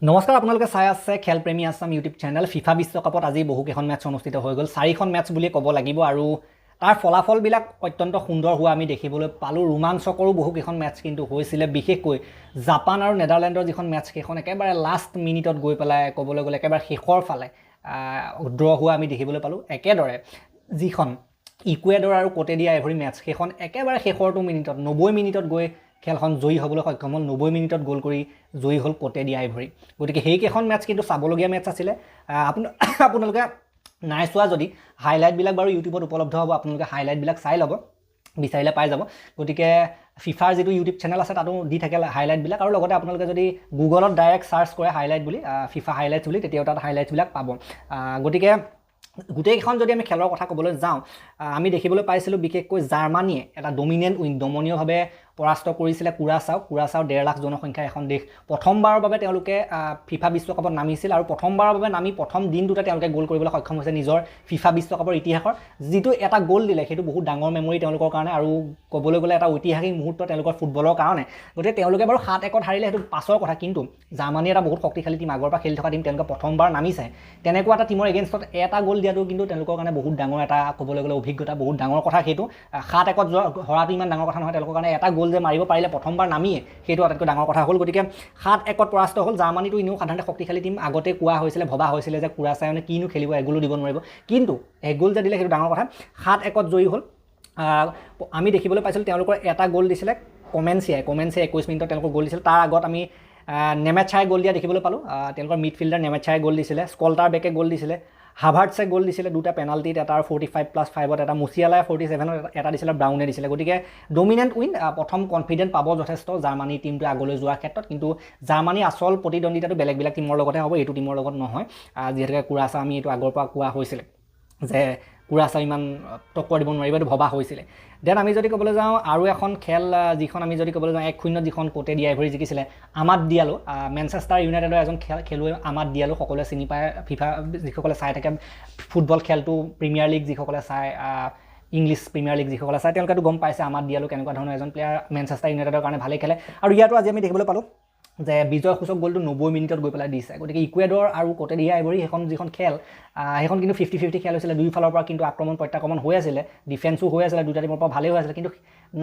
নমস্কাৰ আপোনালোকে চাই আছে খেলপ্ৰেমী আছাম ইউটিউব চেনেল ফিফা বিশ্বকাপত আজি বহুকেইখন মেটচ অনুষ্ঠিত হৈ গ'ল 4খন মেটচ বুলি ক'ব লাগিব আৰু তাৰ ফলাফলবিলাক অত্যন্ত সুন্দৰ হোৱা আমি দেখিবলৈ পালোঁ ৰোমাঞ্চকৰো বহুকেইখন মেটচ কিন্তু হৈছিলে বিশেষকৈ জাপান আৰু নেদাৰলেণ্ডৰ যিখন মেটচ সেইখন একেবাৰে লাষ্ট মিনিটত গৈ পেলাই ক'বলৈ গ'লে একেবাৰে শেষৰ ফালে ড্ৰ হোৱা আমি দেখিবলৈ পালোঁ একেদৰে যিখন ইকুৱেডৰ আৰু কোটে ডি আইভৰি মেটচ সেইখন একেবাৰে শেষৰটো মিনিটত 90 মিনিটত গৈ খেলখন জয়ী হ'বলৈ সক্ষম হ'ল 90 মিনিটত গ'ল কৰি জয়ী হ'ল কোটে ডি আইভৰি গতিকে সেইকেইখন মেটচ কিন্তু চাবলগীয়া মেটচ আছিলে আপোনালোকে নাই চোৱা যদি হাইলাইটবিলাক বাৰু ইউটিউবত উপলব্ধ হ'ব আপোনালোকে হাইলাইটবিলাক চাই ল'ব বিচাৰিলে পাই যাব গতিকে ফিফাৰ যিটো ইউটিউব চেনেল আছে তাতো দি থাকে হাইলাইটবিলাক আৰু লগতে আপোনালোকে যদি গুগলত ডাইৰেক্ট চাৰ্চ কৰে হাইলাইট বুলি ফিফা হাইলাইটছ বুলি তেতিয়াও তাত হাইলাইটছবিলাক পাব গতিকে গোটেইখন যদি আমি খেলৰ কথা ক'বলৈ যাওঁ আমি দেখিবলৈ পাইছিলোঁ বিশেষকৈ জাৰ্মানীয়ে এটা ডমিনেণ্ট দমনীয়ভাৱে পৰাস্ত কৰিছিলে কুৰাছাও 1.5 লাখ জনসংখ্যাৰ এখন দেশ প্ৰথমবাৰৰ বাবে তেওঁলোকে ফিফা বিশ্বকাপত নামিছিল আৰু প্ৰথমবাৰৰ বাবে নামি প্ৰথম দিনটোতে তেওঁলোকে গ'ল কৰিবলৈ সক্ষম হৈছে নিজৰ ফিফা বিশ্বকাপৰ ইতিহাসৰ যিটো এটা গ'ল দিলে সেইটো বহুত ডাঙৰ মেমৰি তেওঁলোকৰ কাৰণে আৰু ক'বলৈ গ'লে এটা ঐতিহাসিক মুহূৰ্ত তেওঁলোকৰ ফুটবলৰ কাৰণে গতিকে তেওঁলোকে বাৰু 7-1 হাৰিলে সেইটো পাছৰ কথা কিন্তু জাৰ্মানী এটা বহুত শক্তিশালী টিম আগৰ পৰা খেলি থকা টিম তেওঁলোকে প্ৰথমবাৰ নামিছে তেনেকুৱা এটা টিমৰ এগেইনষ্টত এটা গ'ল দিয়াটো কিন্তু তেওঁলোকৰ কাৰণে বহুত ডাঙৰ এটা ক'বলৈ গ'লে অভিজ্ঞতা বহুত ডাঙৰ কথা সেইটো 7-1 হৰাটো ইমান ডাঙৰ কথা নহয় তেওঁলোকৰ কাৰণে এটা গ'ল যে মাৰিব পাৰিলে প্ৰথমবাৰ নামিয়ে সেইটো আটাইতকৈ ডাঙৰ কথা হ'ল গতিকে 7-1 পৰাস্ত হ'ল জাৰ্মানীটো ইনেও সাধাৰণতে শক্তিশালী টিম আগতে কোৱা হৈছিলে ভবা হৈছিলে যে কুৰাছাওনে কিনো খেলিব এগোলো দিব নোৱাৰিব কিন্তু এগোল যে দিলে সেইটো ডাঙৰ কথা 7-1 জয়ী হ'ল আমি দেখিবলৈ পাইছিলোঁ তেওঁলোকৰ এটা গ'ল দিছিলে কমেন্সিয়াই 21 মিনিটত তেওঁলোকৰ গ'ল দিছিল তাৰ আগত আমি নেমেচাই গ'ল দিয়া দেখিবলৈ পালোঁ তেওঁলোকৰ মিডফিল্ডাৰ নেমেচাই গ'ল দিছিলে স্কল্টাৰ বেকে গ'ল দিছিলে হাভাৰ্টছে গ'ল দিছিলে দুটা পেনাল্টিত এটা 45+5ত এটা মুচিয়ালাই 47ত এটা দিছিলে ব্ৰাউনে দিছিলে গতিকে ডমিনেণ্ট উইন প্ৰথম কনফিডেণ্ট পাব যথেষ্ট জাৰ্মানী টিমটো আগলৈ যোৱাৰ ক্ষেত্ৰত কিন্তু জাৰ্মানী আচল প্ৰতিদ্বন্দ্বিতাটো বেলেগ টিমৰ লগতে হ'ব এইটো টিমৰ লগত নহয় যিহেতুকে কুৰাছাও আমি এইটো আগৰ পৰা কোৱা হৈছিলে যে কুৰাছাও ইমান টক্কৰ দিব নোৱাৰিব এইটো ভবা হৈছিলে দেন আমি যদি ক'বলৈ যাওঁ আৰু এখন খেল যিখন আমি যদি ক'বলৈ যাওঁ 1-0 যিখন কোটে ডি আইভৰি জিকিছিলে আমাদ দিয়ালো মেনচেষ্টাৰ ইউনাইটেডৰ এজন খেলুৱৈ আমাদ দিয়ালো সকলোৱে চিনি পায় ফিফা যিসকলে চাই থাকে ফুটবল খেলটো প্ৰিমিয়াৰ লীগ যিসকলে চায় ইংলিছ প্ৰিমিয়াৰ লীগ যিসকলে চায় তেওঁলোকেতো গম পাইছে আমাদ দিয়ালো কেনেকুৱা ধৰণৰ এজন প্লেয়াৰ মেনচেষ্টাৰ ইউনাইটেডৰ কাৰণে ভালেই খেলে আৰু ইয়াতো আজি আমি দেখিবলৈ পালোঁ যে বিজয় সূচক গ'লটো 90 মিনিটত গৈ পেলাই দিছে গতিকে ইকুৱেডৰ আৰু কোটে ডি আইভৰি সেইখন যিখন খেল সেইখন কিন্তু 50-50 খেল হৈছিলে দুইফালৰ পৰা কিন্তু আক্ৰমণ প্ৰত্যাক্ৰমণ হৈ আছিলে ডিফেন্সো হৈ আছিলে দুটা টিমৰ পৰা ভালেই হৈ আছিলে কিন্তু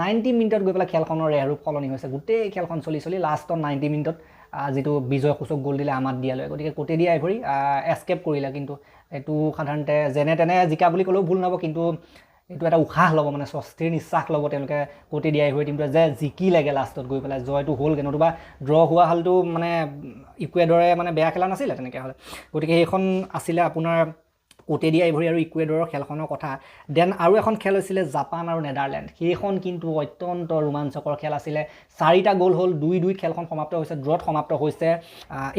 90 মিনিটত গৈ পেলাই খেলখনৰ ৰেহৰূপ সলনি হৈছে গোটেই খেলখন চলি লাষ্টত 90 মিনিটত যিটো বিজয় সূচক গ'ল দিলে আমাদ দিয়ালৈ গতিকে কোটে ডি আইভৰি এস্কেপ কৰিলে কিন্তু এইটো সাধাৰণতে যেনে তেনে জিকা বুলি ক'লেও ভুল নহ'ব কিন্তু এইটো এটা উশাহ ল'ব মানে স্বস্তিৰ নিশ্বাস ল'ব তেওঁলোকে কোটে ডি আইভৰি টিমটোৱে যে জিকি লাগে লাষ্টত গৈ পেলাই জয়টো হ'লগৈ নতুবা ড্ৰ হোৱা হ'লটো মানে ইকুৱেডৰে মানে বেয়া খেলা নাছিলে তেনেকৈ হ'লে গতিকে সেইখন আছিলে আপোনাৰ কোটে ডি আইভৰি আৰু ইকুৱেডৰৰ খেলখনৰ কথা দেন আৰু এখন খেল হৈছিলে জাপান আৰু নেদাৰলেণ্ড সেইখন কিন্তু অত্যন্ত ৰোমাঞ্চকৰ খেল আছিলে 4টা গ'ল হ'ল 2-2 খেলখন সমাপ্ত হৈছে ড্ৰত সমাপ্ত হৈছে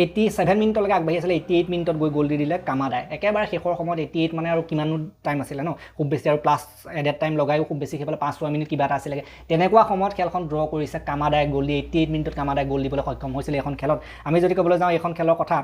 87 মিনিটলৈকে আগবাঢ়ি আছিলে 88 মিনিটত গৈ গ'ল দি দিলে কামাদাই একেবাৰে শেষৰ সময়ত 88 মানে আৰু কিমানো টাইম আছিলে ন খুব বেছি আৰু প্লাছ এডেড টাইম লগাইও খুব বেছি সেইফালে 5-6 মিনিট কিবা এটা আছিলে তেনেকুৱা সময়ত খেলখন ড্ৰ কৰিছে কামাদাই গ'ল দি 88 মিনিটত কামাদাই গ'ল দিবলৈ সক্ষম হৈছিলে এখন খেলত আমি যদি ক'বলৈ যাওঁ এইখন খেলৰ কথা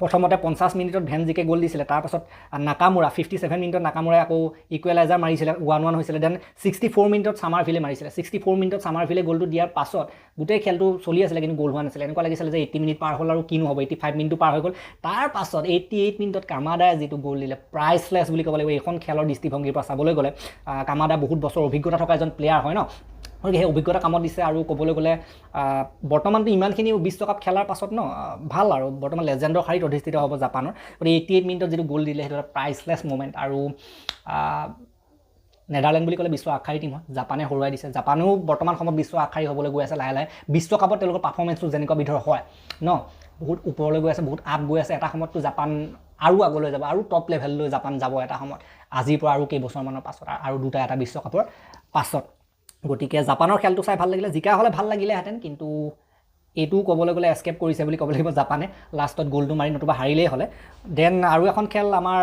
প্ৰথমতে 50 মিনিটত ভেনজিকে গ'ল দিছিলে তাৰপাছত নাকামুৰা 57 মিনিটত নাকামুৰাই আকৌ ইকুৱেলাইজাৰ মাৰিছিলে 1-1 হৈছিলে দেন 64 মিনিটত সামাৰভিলে মাৰিছিলে 64 মিনিটত সামাৰভিলে গ'লটো দিয়াৰ পাছত গোটেই খেলটো চলি আছিলে কিন্তু গ'ল হোৱা নাছিলে এনেকুৱা লাগিছিলে যে 80 মিনিট পাৰ হ'ল আৰু কিনো হ'ব 85 মিনিটটো পাৰ হৈ গ'ল তাৰ পাছত 88 মিনিটত কামাদাই যিটো গ'ল দিলে প্ৰাইচলেছ বুলি ক'ব লাগিব এইখন খেলৰ দৃষ্টিভংগীৰ পৰা চাবলৈ গ'লে কামাদা বহুত বছৰ অভিজ্ঞতা থকা এজন প্লেয়াৰ হয় ন গতিকে সেই অভিজ্ঞতা কামত দিছে আৰু ক'বলৈ গ'লে বৰ্তমানটো ইমানখিনি বিশ্বকাপ খেলাৰ পাছত ন ভাল আৰু বৰ্তমান লেজেণ্ডৰ শাৰীত অধিষ্ঠিত হ'ব জাপানৰ গতিকে 88 মিনিটত যিটো গ'ল দিলে সেইটো এটা প্ৰাইচলেছ মোমেণ্ট আৰু নেদাৰলেণ্ড বুলি ক'লে বিশ্ব আগশাৰী টিম হয় জাপানে হৰুৱাই দিছে জাপানেও বৰ্তমান সময়ত বিশ্ব আগশাৰী হ'বলৈ গৈ আছে লাহে লাহে বিশ্বকাপত তেওঁলোকৰ পাৰফৰ্মেঞ্চটো যেনেকুৱা বিধৰ হয় ন বহুত ওপৰলৈ গৈ আছে বহুত আপ গৈ আছে এটা সময়ততো জাপান আৰু আগলৈ যাব আৰু টপ লেভেললৈ জাপান যাব এটা সময়ত আজিৰ পৰা আৰু কেইবছৰমানৰ পাছত আৰু এটা বিশ্বকাপৰ পাছত গতিকে জাপানৰ খেলটো চাই ভাল লাগিলে জিকা হ'লে ভাল লাগিলেহেঁতেন কিন্তু এইটো ক'বলৈ গ'লে এস্কেপ কৰিছে বুলি ক'ব লাগিব জাপানে লাষ্টত গ'লটো মাৰি নতুবা হাৰিলেই হ'লে দেন আৰু এখন খেল আমাৰ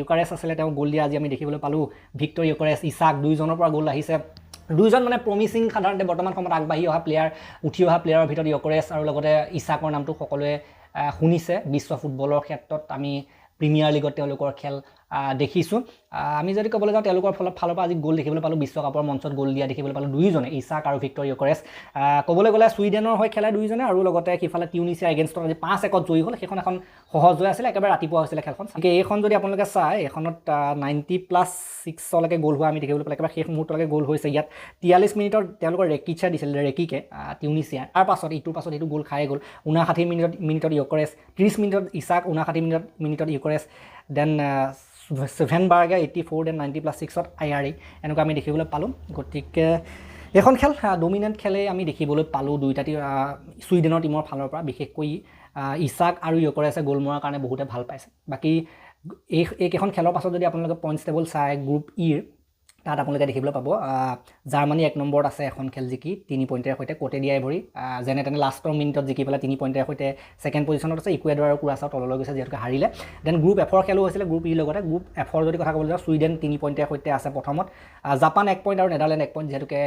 ইউকাৰেছ আছিলে তেওঁ গ'ল দিয়া আজি আমি দেখিবলৈ পালোঁ ভিক্টৰ ইউকাৰেছ ইছাক দুইজনৰ পৰা গ'ল আহিছে দুইজন মানে প্ৰমিচিং সাধাৰণতে বৰ্তমান সময়ত আগবাঢ়ি অহা প্লেয়াৰ উঠি অহা প্লেয়াৰৰ ভিতৰত ইউকাৰেছ আৰু লগতে ইছাকৰ নামটো সকলোৱে শুনিছে বিশ্ব ফুটবলৰ ক্ষেত্ৰত আমি প্ৰিমিয়াৰ লীগত তেওঁলোকৰ খেল দেখিছোঁ আমি যদি ক'বলৈ যাওঁ তেওঁলোকৰ ফালৰ পৰা আজি গ'ল দেখিবলৈ পালোঁ বিশ্বকাপৰ মঞ্চত গ'ল দিয়া দেখিবলৈ পালোঁ দুয়োজনে ইছাক আৰু ভিক্টৰ ইয়কেৰেছ ক'বলৈ গ'লে ছুইডেনৰ হৈ খেলে দুয়োজনে আৰু লগতে সিফালে টিউনিছিয়াৰ এগেইনষ্টত আজি 5-1 জয়ী হ'ল সেইখন এখন সহজ জয় আছিলে একেবাৰে ৰাতিপুৱা হৈছিলে খেলখন এইখন যদি আপোনালোকে চায় এইখনত 90+6লৈকে গ'ল হোৱা আমি দেখিবলৈ পালোঁ একেবাৰে শেষ মুহূৰ্তলৈকে গ'ল হৈছে ইয়াত 43 মিনিটৰ তেওঁলোকৰ ৰেকিচাৰ দিছিল ৰেকিকে টিউনিছিয়াৰ তাৰ পাছত ইটোৰ পাছত এইটো গ'ল খাই গ'ল 59 মিনিটত ইয়কেৰেছ 30 মিনিটত ইছাক 59 মিনিটত ইয়কেৰেছ দেন ছেভেনবাৰ্গে 84 দেন 90+6ত আইআৰই এনেকুৱা আমি দেখিবলৈ পালোঁ গতিকে এখন খেল ডমিনেণ্ট খেলেই আমি দেখিবলৈ পালোঁ দুয়োটা ছুইডেনৰ টীমৰ ফালৰ পৰা বিশেষকৈ ইছাক আৰু ইয়কেৰেছে গ'ল মৰাৰ কাৰণে বহুতে ভাল পাইছে বাকী এইকেইখন খেলৰ পাছত যদি আপোনালোকে পইণ্টছ টেবল চাই গ্ৰুপ ইৰ তাত আপোনালোকে দেখিবলৈ পাব জাৰ্মানী 1 নম্বৰত আছে এখন খেল জিকি 3 পইণ্টেৰে সৈতে কোটে দিয়া ভৰি যেনে তেনে লাষ্টৰ মিনিটত জিকি পেলাই 3 পইণ্টেৰে সৈতে ছেকেণ্ড পজিশ্যনত আছে ইকুৱেডৰ আৰু কুৰাছাও তললৈ গৈছে যিহেতুকে হাৰিলে দেন গ্ৰুপ এফৰ খেলো হৈছিলে গ্ৰুপ ইৰ লগতে গ্ৰুপ এফৰ যদি কথা ক'বলৈ যাওঁ ছুইডেন 3 পইণ্টেৰে সৈতে আছে প্ৰথমত জাপান 1 পইণ্ট আৰু নেদাৰলেণ্ড 1 পইণ্ট যিহেতুকে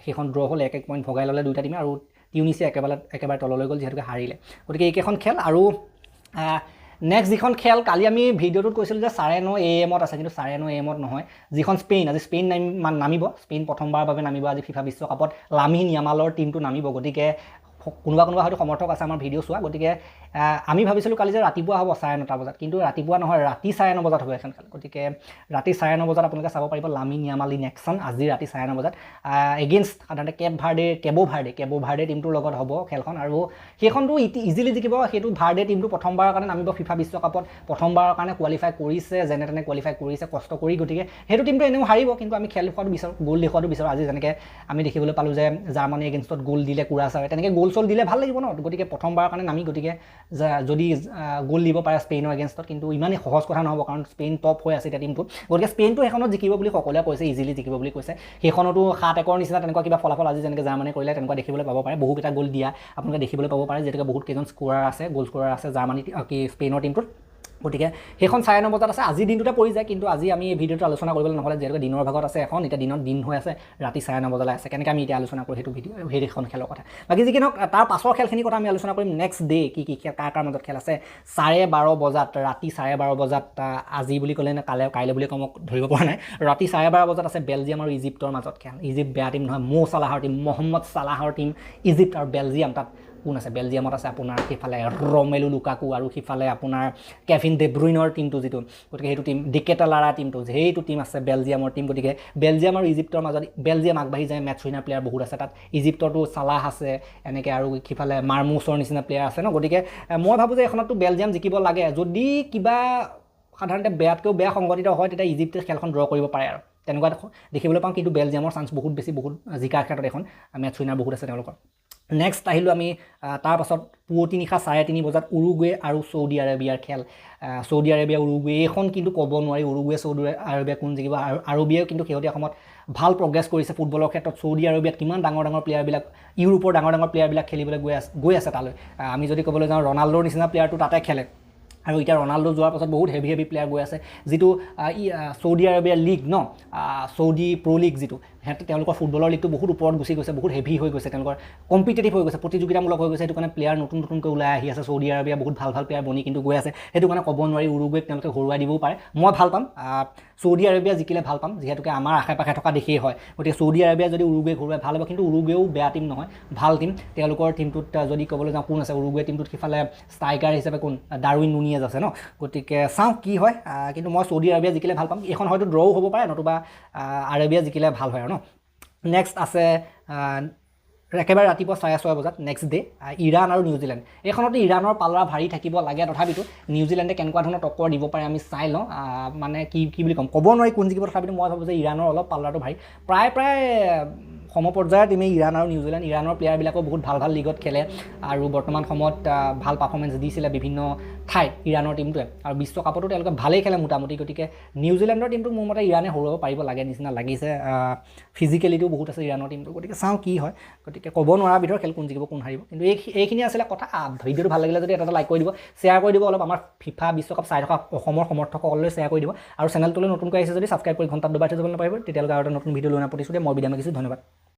সেইখন ড্ৰ হ'ল 1-1 পইণ্ট ভগাই ল'লে দুয়োটা টিমে আৰু টিউনিছিয়া একেবাৰে তললৈ গ'ল যিহেতুকে হাৰিলে গতিকে এইকেইখন খেল আৰু নেক্সট যিখন খেল কালি আমি ভিডিঅ'টোত কৈছিলোঁ যে 9:30 AM আছে কিন্তু 9:30 AM নহয় যিখন স্পেইন আজি স্পেইন নামিব স্পেইন প্ৰথমবাৰৰ বাবে নামিব আজি ফিফা বিশ্বকাপত লামিন ইয়ামালৰ টীমটো নামিব গতিকে কোনোবা হয়তো সমৰ্থক আছে আমাৰ ভিডিঅ' চোৱা গতিকে আমি ভাবিছিলোঁ কালি যে ৰাতিপুৱা হ'ব 9:30 বজাত কিন্তু ৰাতিপুৱা নহয় ৰাতি 9:30 বজাত হ'ব এখন খেল গতিকে ৰাতি 9:30 বজাত আপোনালোকে চাব পাৰিব লামিন ইয়ামাল ইন একশ্যন আজি ৰাতি 9:30 বজাত এগেইনষ্ট সাধাৰণতে কেবো ভাৰ্ডে টীমটোৰ লগত হ'ব খেলখন আৰু সেইখনটো ইজিলি জিকিব সেইটো ভাৰ্ডে টীমটো প্ৰথমবাৰৰ কাৰণে নামিব ফিফা বিশ্বকাপত প্ৰথমবাৰৰ কাৰণে কোৱালিফাই কৰিছে যেনে তেনে কোৱালিফাই কৰিছে কষ্ট কৰি গতিকে সেইটো টীমটো এনেও হাৰিব কিন্তু আমি খেল দেখুৱাটো বিচাৰোঁ গ'ল দেখুৱাটো বিচাৰোঁ আজি যেনেকৈ আমি দেখিবলৈ পালোঁ যে জাৰ্মানী এগেইনষ্টত গ'ল দিলে কুৰাছাৱে তেনেকৈ গ'ল চল দিলে ভাল লাগিব ন গতিকে প্ৰথমবাৰৰ কাৰণে নামি গতিকে যদি গ'ল দিব পাৰে স্পেইনৰ এগেইনষ্টত কিন্তু ইমানেই সহজ কথা নহ'ব কাৰণ স্পেইন টপ হৈ আছে এতিয়া টীমটো গতিকে স্পেইনটো সেইখনত জিকিব বুলি সকলোৱে কৈছে ইজিলি জিকিব বুলি কৈছে সেইখনতো 7-1 নিচিনা তেনেকুৱা কিবা ফলাফল আজি যেনেকৈ জাৰ্মানী কৰিলে তেনেকুৱা দেখিবলৈ পাব পাৰে বহুকেইটা গ'ল দিয়া আপোনালোকে দেখিবলৈ পাব পাৰে যিহেতুকে বহুত কেইজন স্ক'ৰাৰ আছে গ'ল স্ক'ৰাৰ আছে জাৰ্মানী স্পেইনৰ টীমটোত গতিকে সেইখন 9:30 বজাত আছে আজি দিনটোতে পৰি যায় কিন্তু আজি আমি এই ভিডিঅ'টো আলোচনা কৰিবলৈ নহ'লে যিহেতুকে দিনৰ ভাগত আছে এখন এতিয়া দিন হৈ আছে ৰাতি 9:30 বজালৈ আছে কেনেকৈ আমি এতিয়া আলোচনা কৰোঁ সেইটো সেইখন খেলৰ কথা বাকী যি কি নহওক তাৰ পাছৰ খেলখিনিৰ কথা আমি আলোচনা কৰিম নেক্সট ডে কি কাৰ মাজত খেল আছে 12:30 বজাত ৰাতি 12:30 বজাত আজি বুলি ক'লে নে কাইলৈ বুলি ক'ম ধৰিব পৰা নাই ৰাতি 12:30 বজাত আছে বেলজিয়াম আৰু ইজিপ্তৰ মাজত খেল ইজিপ্ত বেয়া টীম নহয় চালাহৰ টীম মহম্মদ চালাহৰ টীম ইজিপ্ত আৰু বেলজিয়াম তাত কোন আছে বেলজিয়ামত আছে আপোনাৰ সিফালে ৰমেলু লুকাকু আৰু সিফালে আপোনাৰ কেভিন ডে ব্ৰুইনৰ টীমটো যিটো গতিকে সেইটো টীম ডিকেটালাৰা টীমটো সেইটো টীম আছে বেলজিয়ামৰ টীম গতিকে বেলজিয়াম আৰু ইজিপ্তৰ মাজত বেলজিয়াম আগবাঢ়ি যায় মেটচ উইনাৰ প্লেয়াৰ বহুত আছে তাত ইজিপ্তৰতো চালাহ আছে এনেকৈ আৰু সিফালে মাৰ্মুছৰ নিচিনা প্লেয়াৰ আছে ন গতিকে মই ভাবোঁ যে এখনতো বেলজিয়াম জিকিব লাগে যদি কিবা সাধাৰণতে বেয়াতকৈও বেয়া সংগঠিত হয় তেতিয়া ইজিপ্তে খেলখন ড্ৰ কৰিব পাৰে আৰু তেনেকুৱা দেখিবলৈ পাওঁ কিন্তু বেলজিয়ামৰ চান্স বহুত বেছি বহুত জিকাৰ ক্ষেত্ৰত এখন মেটচ উইনাৰ বহুত আছে তেওঁলোকৰ নেক্সট আহিলোঁ আমি তাৰ পাছত পুৱতি নিশা 3:30 বজাত উৰুগুৱে আৰু চৌদি আৰবিয়াৰ খেল চৌদি আৰবিয়া উৰুগুৱে এইখন কিন্তু ক'ব নোৱাৰি উৰুগুৱে চৌদি আৰবিয়া কোন জিকিব আৰু আৰবিয়াও কিন্তু শেহতীয়া সময়ত ভাল প্ৰগ্ৰেছ কৰিছে ফুটবলৰ ক্ষেত্ৰত চৌদি আৰবিয়াত কিমান ডাঙৰ প্লেয়াৰবিলাক ইউৰোপৰ ডাঙৰ প্লেয়াৰবিলাক খেলিবলৈ গৈ আছে তালৈ আমি যদি ক'বলৈ যাওঁ ৰনাল্ডোৰ নিচিনা প্লেয়াৰটো তাতে খেলে আৰু এতিয়া ৰনাল্ডো যোৱাৰ পাছত বহুত হেভি প্লেয়াৰ গৈ আছে যিটো চৌদি আৰবিয়াৰ লীগ ন চৌদি প্ৰ' লীগ যিটো তেওঁলোকৰ ফুটবলৰ লীগটো বহুত ওপৰত গুচি গৈছে বহুত হেভি হৈ গৈছে তেওঁলোকৰ কম্পিটিটিভ হৈ গৈছে প্ৰতিযোগিতামূলক হৈ গৈছে সেইটো কাৰণে প্লেয়াৰ নতুনকৈ ওলাই আহি আছে চৌদি আৰবিয়া বহুত ভাল প্লেয়াৰ বনি কিন্তু গৈ আছে সেইটো কাৰণে ক'ব নোৱাৰি উৰুগুৱেক তেওঁলোকে হৰুৱাই দিবও পাৰে মই ভাল পাম চৌদি আৰবিয়া জিকিলে ভাল পাম যিহেতুকে আমাৰ আশে পাশে থকা দেশেই হয় গতিকে চৌদি আৰবিয়া যদি উৰুগুৱেক হৰুৱাই ভাল হ'ব কিন্তু উৰুগুৱেও বেয়া টীম নহয় ভাল টীম তেওঁলোকৰ টীমটোত যদি ক'বলৈ যাওঁ কোন আছে উৰুগুৱে টীমটোত সিফালে ষ্ট্ৰাইকাৰ হিচাপে কোন ডাৰউইন নুনিয়েজ আছে ন গতিকে চাওঁ কি হয় কিন্তু মই চৌদি আৰবিয়া জিকিলে ভাল পাম এইখন হয়তো ড্ৰও হ'ব পাৰে নতুবা আৰবিয়া জিকিলে ভাল হয় আৰু ন নেক্সট আছে একেবাৰে ৰাতিপুৱা 6:30 বজাত নেক্সট ডে ইৰাণ আৰু নিউজিলেণ্ড এইখনতো ইৰাণৰ পাল্লা ভাৰী থাকিব লাগে তথাপিতো নিউজিলেণ্ডে কেনেকুৱা ধৰণৰ টক্কৰ দিব পাৰে আমি চাই লওঁ মানে কি বুলি ক'ম ক'ব নোৱাৰি কোন জিকিব তথাপিতো মই ভাবোঁ যে ইৰাণৰ অলপ পাল্লাটো ভাৰী প্ৰায় সমপৰ্যায়ৰ টিমে ইৰাণ আৰু নিউজিলেণ্ড ইৰাণৰ প্লেয়াৰবিলাকো বহুত ভাল লীগত খেলে আৰু বৰ্তমান সময়ত ভাল পাৰফৰ্মেঞ্চ দিছিলে বিভিন্ন ঠাইত ইৰাণৰ টীমটোৱে আৰু বিশ্বকাপতো তেওঁলোকে ভালেই খেলে মোটামুটি গতিকে নিউজিলেণ্ডৰ টীমটোক মোৰ মতে ইৰাণে হৰুৱাব পাৰিব লাগে নিচিনা লাগিছে ফিজিকেলিটিও বহুত আছে ইৰাণৰ টীমটো গতিকে চাওঁ কি হয় গতিকে ক'ব নোৱাৰা ভিতৰত খেল কোন জিকিব কোন হাৰিব কিন্তু এইখিনি আছিলে কথা ভিডিঅ'টো ভাল লাগিলে যদি এটা লাইক কৰি দিব শ্বেয়াৰ কৰি দিব অলপ আমাৰ ফিফা বিশ্বকাপ চাই থকা অসমৰ সমৰ্থকসকললৈ শ্বেয়াৰ কৰি দিব আৰু চেনেলটোলৈ নতুনকৈ আহিছে যদি ছাবস্ক্ৰাইব কৰি ঘণ্টাত দবাই থৈ যাব নাপাৰিব তেতিয়ালৈকে আৰু এটা নতুন ভিডিঅ' লৈ প্ৰতিশ্ৰুতি মই বিদায় মাগিছোঁ ধন্যবাদ